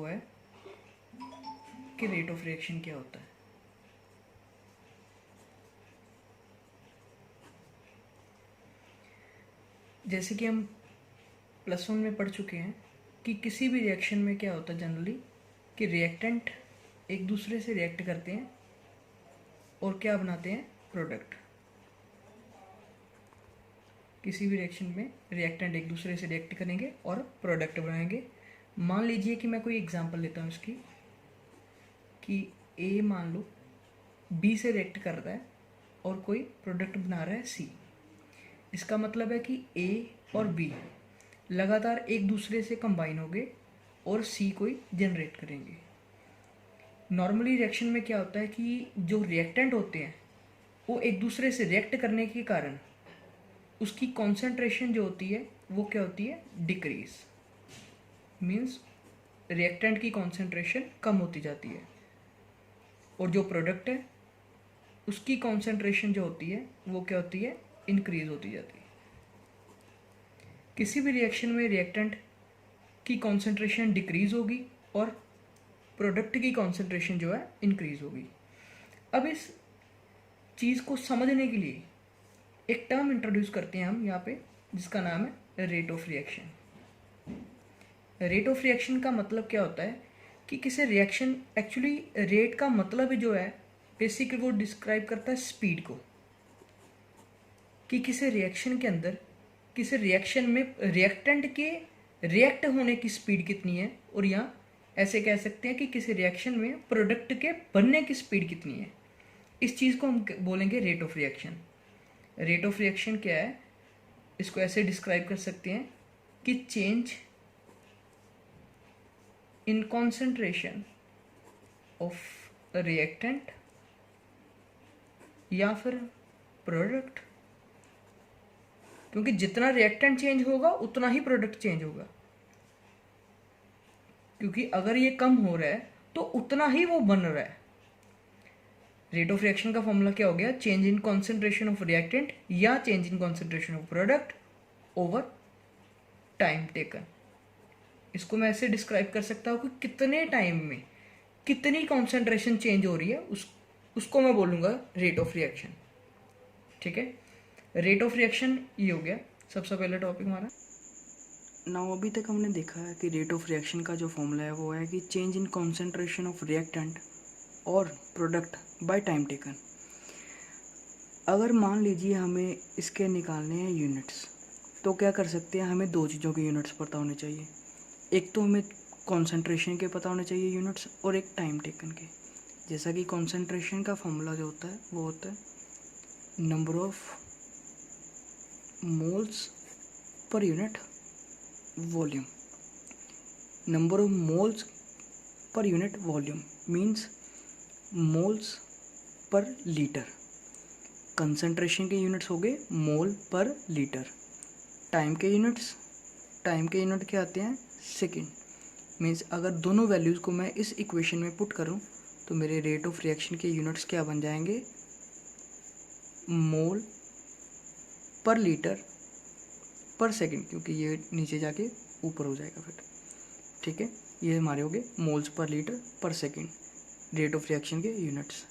वो है कि रेट ऑफ रिएक्शन क्या होता है। जैसे कि हम +1 में पढ़ चुके हैं कि किसी भी रिएक्शन में क्या होता है जनरली कि रिएक्टेंट एक दूसरे से रिएक्ट करते हैं और क्या बनाते हैं, प्रोडक्ट। किसी भी रिएक्शन में रिएक्टेंट एक दूसरे से रिएक्ट करेंगे और प्रोडक्ट बनाएंगे। मान लीजिए कि मैं कोई एग्जांपल लेता हूँ इसकी, कि ए मान लो बी से रिएक्ट कर रहा है और कोई प्रोडक्ट बना रहा है सी। इसका मतलब है कि ए और बी लगातार एक दूसरे से कंबाइन होंगे और सी कोई जनरेट करेंगे। नॉर्मली रिएक्शन में क्या होता है कि जो रिएक्टेंट होते हैं वो एक दूसरे से रिएक्ट करने के कारण उसकी कॉन्सेंट्रेशन जो होती है वो क्या होती है, डिक्रीज। मीन्स रिएक्टेंट की कॉन्सेंट्रेशन कम होती जाती है और जो प्रोडक्ट है उसकी कॉन्सेंट्रेशन जो होती है वो क्या होती है, इंक्रीज होती जाती है। किसी भी रिएक्शन में रिएक्टेंट की कॉन्सेंट्रेशन डिक्रीज होगी और प्रोडक्ट की कॉन्सेंट्रेशन जो है इंक्रीज होगी। अब इस चीज़ को समझने के लिए एक टर्म इंट्रोड्यूस करते हैं हम यहाँ पे, जिसका नाम है rate of reaction. Rate of reaction का मतलब क्या होता है कि किसी रिएक्शन, एक्चुअली रेट का मतलब जो है बेसिकली वो डिस्क्राइब करता है स्पीड को, कि किसी रिएक्शन के अंदर, किसी रिएक्शन में रिएक्टेंट के रिएक्ट होने की स्पीड कितनी है, और यहाँ ऐसे कह सकते हैं कि किसी रिएक्शन में प्रोडक्ट के बनने की स्पीड कितनी है। इस चीज़ को हम बोलेंगे rate of reaction. Rate of reaction क्या है, इसको ऐसे डिस्क्राइब कर सकते हैं कि change in concentration of reactant या फिर प्रोडक्ट, क्योंकि जितना रिएक्टेंट चेंज होगा उतना ही प्रोडक्ट चेंज होगा, क्योंकि अगर ये कम हो रहा है तो उतना ही वो बन रहा है। रेट ऑफ रिएक्शन का फॉर्मूला क्या हो गया, change in concentration of reactant या change in concentration of product over time taken. इसको मैं ऐसे डिस्क्राइब कर सकता हूँ कि कितने टाइम में कितनी कॉन्सेंट्रेशन चेंज हो रही है, उसको मैं बोलूँगा रेट ऑफ रिएक्शन। ठीक है, रेट ऑफ रिएक्शन ये हो गया सबसे पहला टॉपिक हमारा। नाउ अभी तक हमने देखा है कि रेट ऑफ रिएक्शन का जो फॉर्मूला है वो है कि change in concentration of reactant और प्रोडक्ट बाय टाइम टेकन। अगर मान लीजिए हमें इसके निकालने हैं यूनिट्स, तो क्या कर सकते हैं, हमें दो चीज़ों के यूनिट्स पता होने चाहिए। एक तो हमें कॉन्सेंट्रेशन के पता होने चाहिए यूनिट्स, और एक टाइम टेकन के। जैसा कि कॉन्सेंट्रेशन का फॉर्मूला जो होता है वो होता है number of moles per unit volume. Number of moles per unit volume means moles per litre. Concentration के यूनिट्स हो गए मोल पर लीटर। टाइम के यूनिट क्या आते हैं, सेकेंड। मीन्स अगर दोनों वैल्यूज़ को मैं इस इक्वेशन में पुट करूं तो मेरे रेट ऑफ रिएक्शन के यूनिट्स क्या बन जाएंगे, मोल पर लीटर पर सेकेंड, क्योंकि ये नीचे जाके ऊपर हो जाएगा फिर। ठीक है, ये हमारे हो गए मोल्स पर लीटर पर सेकेंड रेट ऑफ रिएक्शन के यूनिट्स।